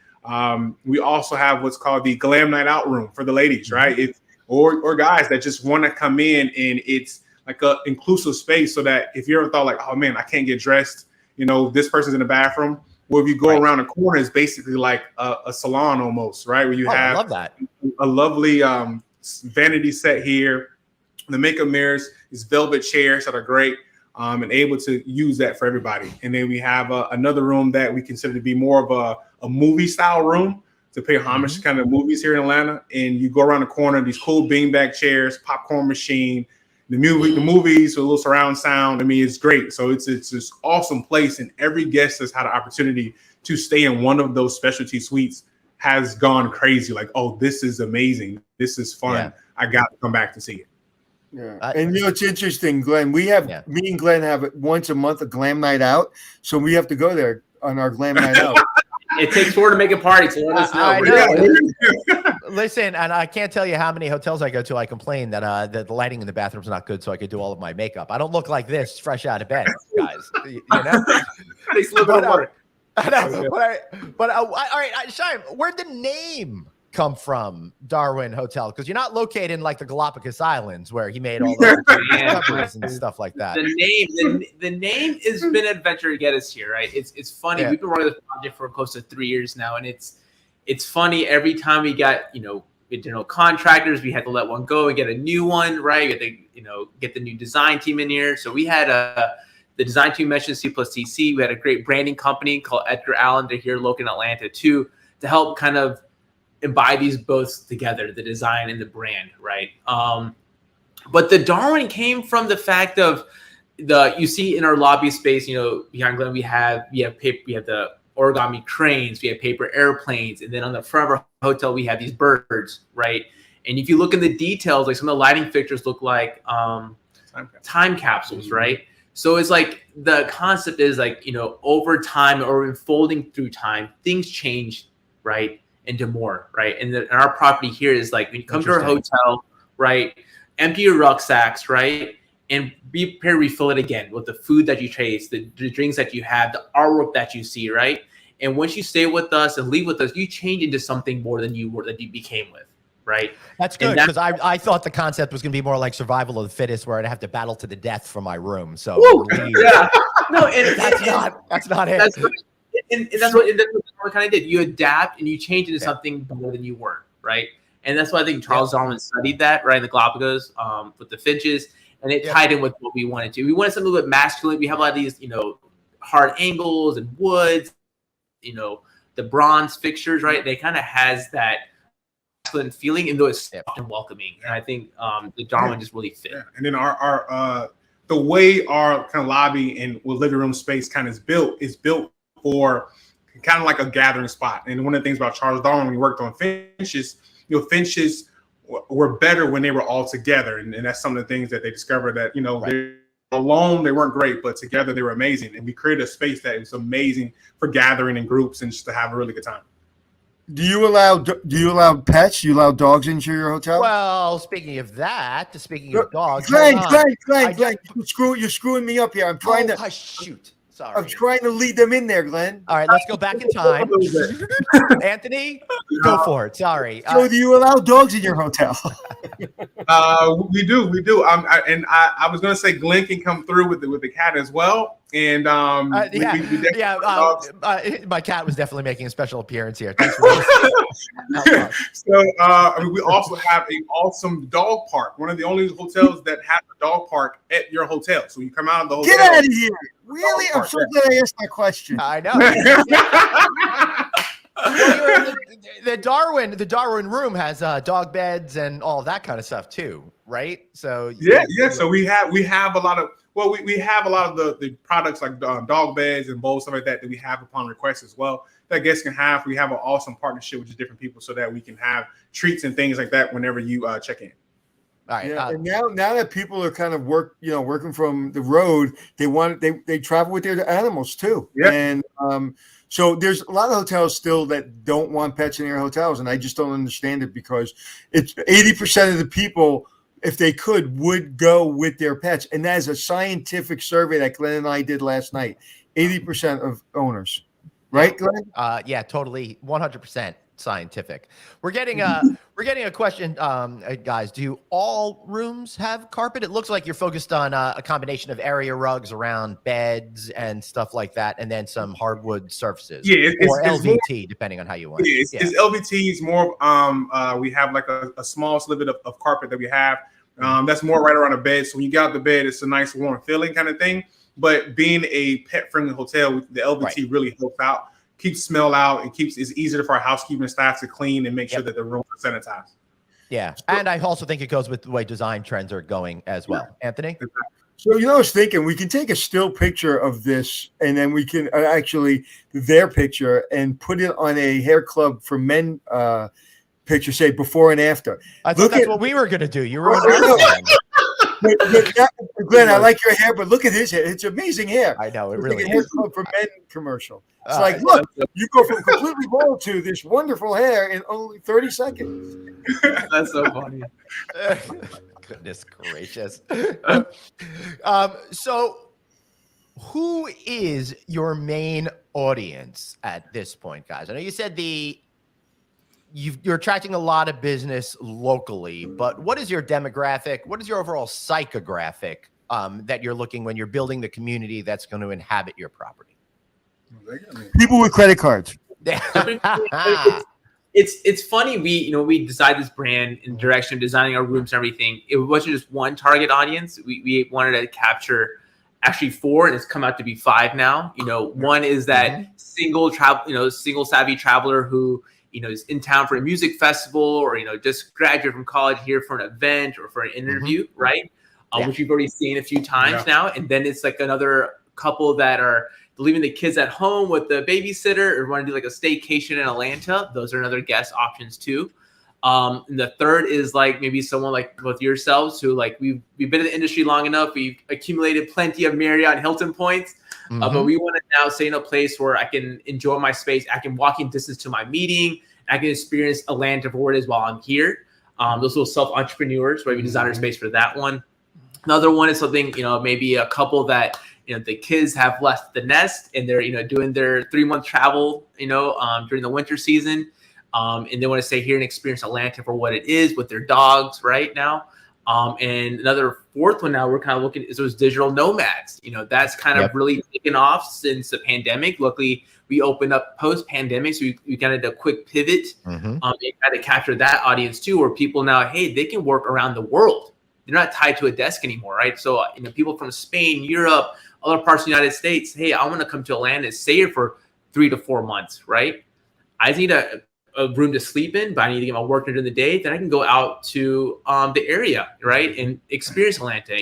We also have what's called the glam night out room for the ladies, right? Or guys that just want to come in, and it's like a inclusive space, so that if you ever thought like, oh man, I can't get dressed, this person's in the bathroom. Well, if you go around the corner, it's basically like a salon almost, right? Where you have I love that. A lovely vanity set here. The makeup mirrors, these velvet chairs that are great, and able to use that for everybody. And then we have another room that we consider to be more of a movie style room to pay homage to kind of movies here in Atlanta. And you go around the corner, these cool beanbag chairs, popcorn machine, the movies with a little surround sound. I mean, it's great. So it's this awesome place, and every guest has had an opportunity to stay in one of those specialty suites has gone crazy. Like, oh, this is amazing. This is fun. Yeah. I got to come back to see it. Yeah. And it's interesting, Glenn. Me and Glenn have it once a month, a glam night out. So we have to go there on our glam night out. It takes 4 to make a party, so let us know. Listen, and I can't tell you how many hotels I go to. I complain that the lighting in the bathroom's not good, so I could do all of my makeup. I don't look like this fresh out of bed, guys. Takes a little bit of work. I know, but all right, Shyam, where'd the name come from, Darwin Hotel? Because you're not located in like the Galapagos Islands where he made all those discoveries and stuff like that. The name has been an adventure to get us here, right? It's funny. We've been running this project for close to 3 years now, and it's funny every time we got contractors, we had to let one go and get a new one, right? We had to get the new design team in here. So we had the design team mentioned C+TC. We had a great branding company called Edgar Allen. They're here located in Atlanta too, to help kind of imbibe these both together, the design and the brand, right? But the Darwin came from the fact of you see in our lobby space, behind Glenn, we have paper, we have the origami cranes, we have paper airplanes, and then on the front of our hotel we have these birds, right? And if you look in the details, like some of the lighting fixtures look like time capsules, right? So it's like the concept is like, over time or unfolding through time, things change, right, into more, right? And our property here is like, when you come to our hotel, right, empty your rucksacks, right, and be prepared to refill it again with the food that you taste, the drinks that you have, the artwork that you see, right? And once you stay with us and leave with us, you change into something more than you became with. Right. That's good, because I thought the concept was going to be more like survival of the fittest, where I'd have to battle to the death for my room. So yeah, no, and that's not it. And that's what kind of did. You adapt and you change into something better than you were, right? And that's why I think Charles Darwin studied that, right, in the Galapagos with the finches, and it tied in with what we wanted to. We wanted something a little bit masculine. We have a lot of these, hard angles and woods, the bronze fixtures, right? They kind of has that masculine feeling, even though it's soft and welcoming. And I think the Darwin just really fit. Yeah. And then our the way our kind of lobby and living room space kind of is built for kind of like a gathering spot. And one of the things about Charles Darwin, when he worked on finches, finches were better when they were all together. And that's some of the things that they discovered, that, they alone, they weren't great, but together they were amazing. And we created a space that was amazing for gathering in groups and just to have a really good time. Do you allow pets? Do you allow dogs into your hotel? Well, speaking of dogs, Glenn, hold on. you're screwing me up here. I'm trying to shoot. Sorry. I'm trying to lead them in there, Glenn. All right, let's go back in time. Anthony, go for it. Sorry. So, do you allow dogs in your hotel? We do. I was gonna say Glenn can come through with the cat as well. And my cat was definitely making a special appearance here. Thanks for we also have an awesome dog park. One of the only hotels that has a dog park at your hotel. So you come out of the hotel. Get out of here! Really? I'm so glad I asked that question. I know. The Darwin room has dog beds and all of that kind of stuff too, right? So yeah. So we have a lot of we have a lot of the products like dog beds and bowls, stuff like that we have upon request as well that guests can have. We have an awesome partnership with different people so that we can have treats and things like that whenever you check in. All right. Yeah, and now that people are kind of working from the road, they travel with their animals too. Yeah. And so there's a lot of hotels still that don't want pets in their hotels, and I just don't understand it because it's 80% of the people, if they could, would go with their pets. And that is a scientific survey that Glenn and I did last night. 80% of owners. Right, Glenn? Yeah, totally. 100% scientific. We're getting a question, guys. Do all rooms have carpet? It looks like you're focused on a combination of area rugs around beds and stuff like that, and then some hardwood surfaces. Yeah, or LVT, more, depending on how you want. Yeah, it's LVT. Is more. We have like a small sliver of carpet that we have. That's more right around the bed. So when you get out the bed, it's a nice warm feeling kind of thing. But being a pet-friendly hotel, the LVT really helps out, keeps smell out, and it's easier for our housekeeping staff to clean and make sure that the rooms are sanitized. Yeah, and I also think it goes with the way design trends are going as well. Yeah. Anthony? So, I was thinking we can take a still picture of this, and then we can actually their picture and put it on a hair club for men picture, say before and after. I thought that's what we were going to do. You were Glenn, I like your hair, but look at his hair. It's amazing hair. I know, it it's really like a hair club for men commercial. It's like, look, you go from completely bald to this wonderful hair in only 30 seconds. That's so funny. Goodness gracious. So who is your main audience at this point, guys? I know you said you're attracting a lot of business locally, but what is your demographic? What is your overall psychographic that you're looking when you're building the community that's going to inhabit your property? People with credit cards. It's funny. We decided this brand in direction of designing our rooms and everything. It wasn't just one target audience. We wanted to capture actually 4, and it's come out to be 5 now. One is that single savvy traveler who is in town for a music festival or, just graduated from college here for an event or for an interview, right? Which we've already seen a few times now. And then it's like another couple that are leaving the kids at home with the babysitter or want to do like a staycation in Atlanta. Those are another guest options too. And the third is like maybe someone like with yourselves who like we've been in the industry long enough. We've accumulated plenty of Marriott and Hilton points. But we want to now stay in a place where I can enjoy my space. I can walk in distance to my meeting. I can experience Atlanta for what it is while I'm here. Those little self-entrepreneurs, right? We designed our space for that one. Another one is something, maybe a couple that, the kids have left the nest and they're, doing their 3-month travel, during the winter season. And they want to stay here and experience Atlanta for what it is with their dogs right now. And another fourth one now we're kind of looking at those digital nomads. That's kind of really taken off since the pandemic. Luckily, we opened up post-pandemic, so we kind of did a quick pivot and kind of capture that audience too, where people now, hey, they can work around the world. They're not tied to a desk anymore, right? So, people from Spain, Europe, other parts of the United States, hey, I want to come to Atlanta and stay here for 3 to 4 months, right? I just need a room to sleep in, but I need to get my work done during the day. Then I can go out to the area, right, and experience Atlanta.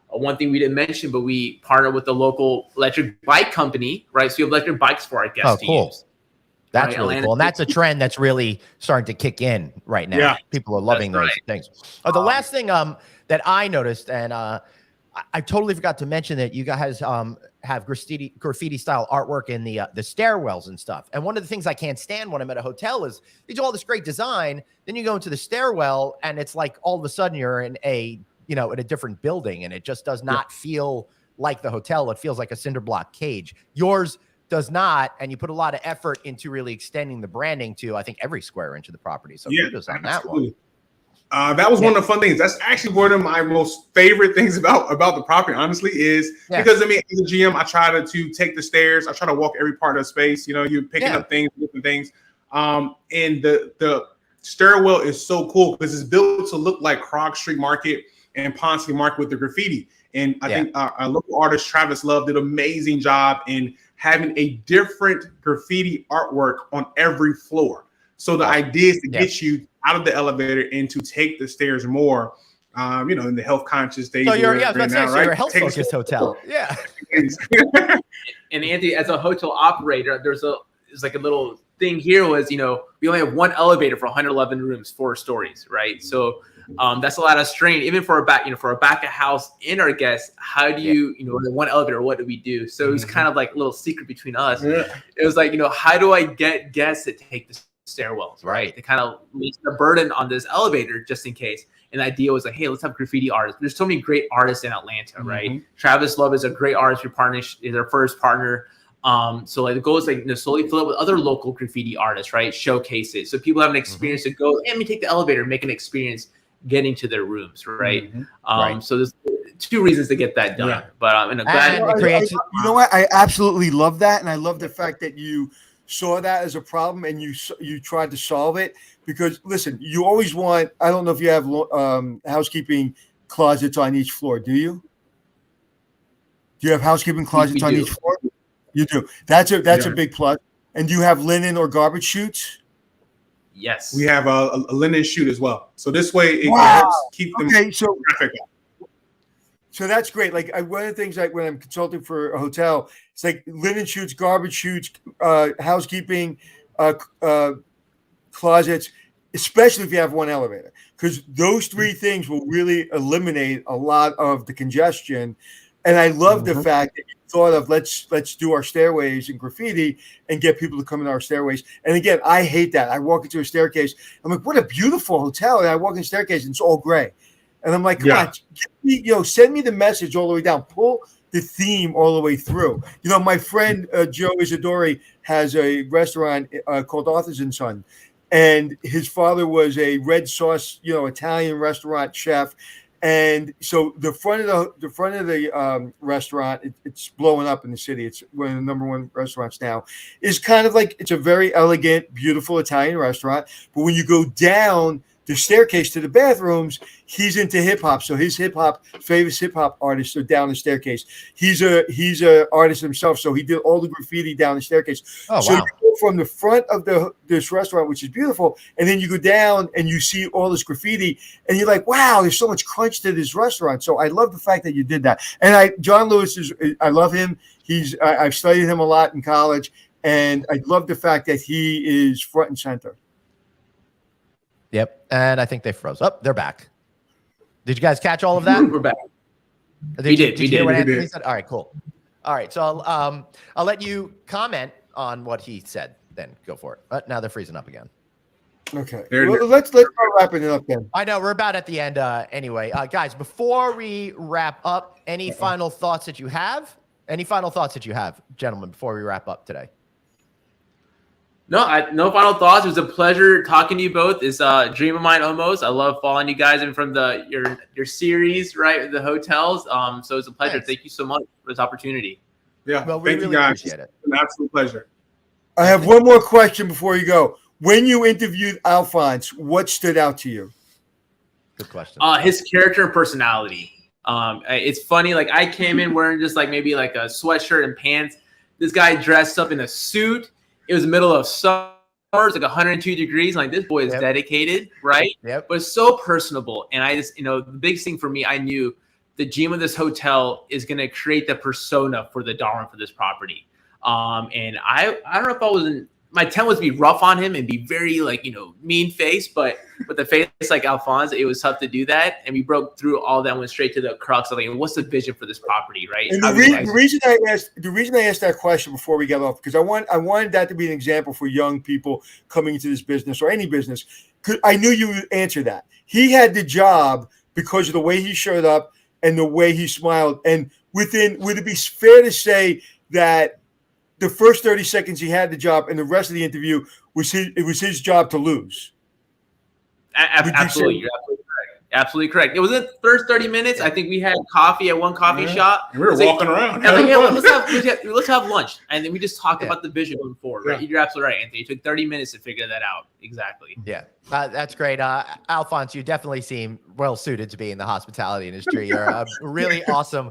One thing we didn't mention, but we partner with the local electric bike company, right? So we have electric bikes for our guests to use. That's really cool. And that's a trend that's really starting to kick in right now. Yeah. People are loving those things. The last thing that I noticed, and I totally forgot to mention that you guys have graffiti style artwork in the stairwells and stuff. And one of the things I can't stand when I'm at a hotel is they do all this great design. Then you go into the stairwell and it's like all of a sudden you're in in a different building, and it just does not feel like the hotel. It feels like a cinder block cage. Yours does not, and you put a lot of effort into really extending the branding to, I think, every square inch of the property. So kudos on that one. That was one of the fun things. That's actually one of my most favorite things about the property, honestly, is because as a GM, I try to take the stairs. I try to walk every part of the space. You're picking up things, different things. And the stairwell is so cool because it's built to look like Krog Street Market and Pond City Market with the graffiti. And I think our local artist, Travis Love, did an amazing job in having a different graffiti artwork on every floor. So the idea is to get you out of the elevator and to take the stairs more, in the health conscious days. So you're a health focused hotel. Yeah. And Anthony, as a hotel operator, there's like a little thing here was, we only have one elevator for 111 rooms, 4 stories, right? So that's a lot of strain, even for a back of house in our guests. How do you, the one elevator, what do we do? So it was kind of like a little secret between us. Yeah. It was like, how do I get guests to take the stairwells, right? To kind of leave the burden on this elevator just in case. And the idea was like, hey, let's have graffiti artists. There's so many great artists in Atlanta, right? Travis Love is a great artist. Your partner is our first partner. So like the goal is like slowly fill it with other local graffiti artists, right? Showcase it so people have an experience to go. Let me take the elevator, make an experience getting to their rooms, right? So there's 2 reasons to get that done. But I'm glad it creates. You know what? I absolutely love that, and I love the fact that you saw that as a problem and you tried to solve it. Because listen, you always want. I don't know if you have housekeeping closets on each floor. Do you? Do you have housekeeping closets on each floor? You do. That's a big plus. And do you have linen or garbage chutes? Yes, we have a linen chute as well. So this way it helps keep them traffic. So that's great. Like one of the things, like when I'm consulting for a hotel, it's like linen chutes, garbage chutes, housekeeping, closets, especially if you have one elevator, because those 3 things will really eliminate a lot of the congestion. And I love the fact that you thought of let's do our stairways in graffiti and get people to come in our stairways. And again, I hate that. I walk into a staircase. I'm like, what a beautiful hotel. And I walk in the staircase and it's all gray. And I'm like, come on, send me the message all the way down. Pull the theme all the way through. My friend Joe Isidori has a restaurant called Arthur's and Son. And his father was a red sauce, Italian restaurant chef. And so the front of the restaurant, it's blowing up in the city. It's one of the #1 restaurants now. Is kind of like, it's a very elegant, beautiful Italian restaurant. But when you go down the staircase to the bathrooms, he's into hip hop. So his famous hip hop artists are down the staircase. He's a artist himself. So he did all the graffiti down the staircase. Oh, so wow. you go from the front of this restaurant, which is beautiful, and then you go down and you see all this graffiti, and you're like, wow, there's so much crunch to this restaurant. So I love the fact that you did that. And John Lewis I love him. I've studied him a lot in college, and I love the fact that he is front and center. Yep. And I think they froze. Oh, they're back. Did you guys catch all of that? We're back. We did. All right, cool. All right. So I'll let you comment on what he said. Then go for it. But now they're freezing up again. Okay. Well, let's start wrapping it up then. I know we're about at the end anyway. Guys, before we wrap up, any final thoughts that you have? Any final thoughts that you have, gentlemen, before we wrap up today? No, no final thoughts. It was a pleasure talking to you both. It's a dream of mine almost. I love following you guys and from your series, right, the hotels. So it's a pleasure. Thanks. Thank you so much for this opportunity. Yeah, well, we thank really you guys. Appreciate it. It's an absolute pleasure. I have one more question before you go. When you interviewed Alfonce, what stood out to you? Good question. His character and personality. It's funny. Like I came in wearing just like maybe like a sweatshirt and pants. This guy dressed up in a suit. It was the middle of summer. It's like 102 degrees. Like this boy is dedicated, right? Yep. But so personable. And I just, the biggest thing for me, I knew the GM of this hotel is going to create the persona for the Darwin for this property. And I don't know if I was my intent was to be rough on him and be very mean face, but with a face like Alfonso, it was tough to do that. And we broke through all that, went straight to the crux of what's the vision for this property, right? And the reason I asked that question before we get off, because I wanted that to be an example for young people coming into this business or any business. Because I knew you would answer that. He had the job because of the way he showed up and the way he smiled. And would it be fair to say that the first 30 seconds he had the job and the rest of the interview was his job to lose? Absolutely. You're absolutely correct. It was the first 30 minutes. I think we had coffee at one coffee shop. We were walking around. I was like, let's have lunch. And then we just talked about the vision going forward. Right? You're absolutely right, Anthony. It took 30 minutes to figure that out. Exactly. Yeah, that's great. Alfonso, you definitely seem well suited to be in the hospitality industry. You're a really awesome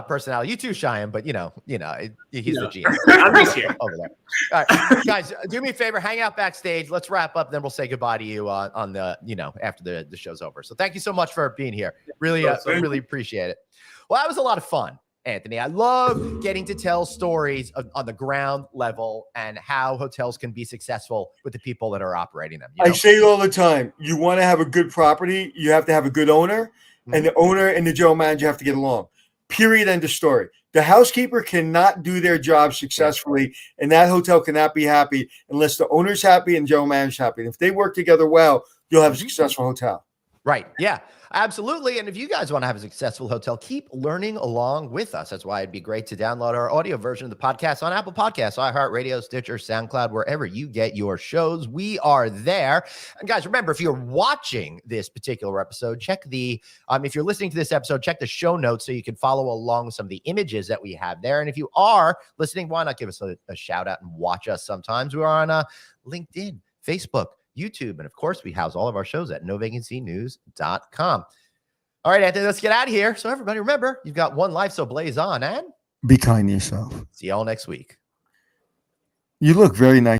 personality. You too, Shyam, but he's the GM. I'm just here over there. All right, guys, do me a favor, hang out backstage. Let's wrap up, then we'll say goodbye to you on the after the show's over. So thank you so much for being here. Really appreciate it. Well, that was a lot of fun, Anthony. I love getting to tell stories on the ground level and how hotels can be successful with the people that are operating them. I say it all the time. You want to have a good property, you have to have a good owner, and the owner and the general manager have to get along. Period. End of story. The housekeeper cannot do their job successfully, and that hotel cannot be happy unless the owner's happy and general manager's happy. And if they work together well, you'll have a successful hotel. Right. Yeah, absolutely. And if you guys want to have a successful hotel, keep learning along with us. That's why it'd be great to download our audio version of the podcast on Apple Podcasts, iHeartRadio, Stitcher, SoundCloud, wherever you get your shows. We are there. And guys, remember, if you're watching this particular episode, check if you're listening to this episode, check the show notes so you can follow along with some of the images that we have there. And if you are listening, why not give us a shout out and watch us sometimes? We're on LinkedIn, Facebook, YouTube, and of course, we house all of our shows at novacancynews.com. All right, Anthony, let's get out of here. So everybody, remember, you've got one life, so blaze on and be kind to yourself. See y'all next week. You look very nice.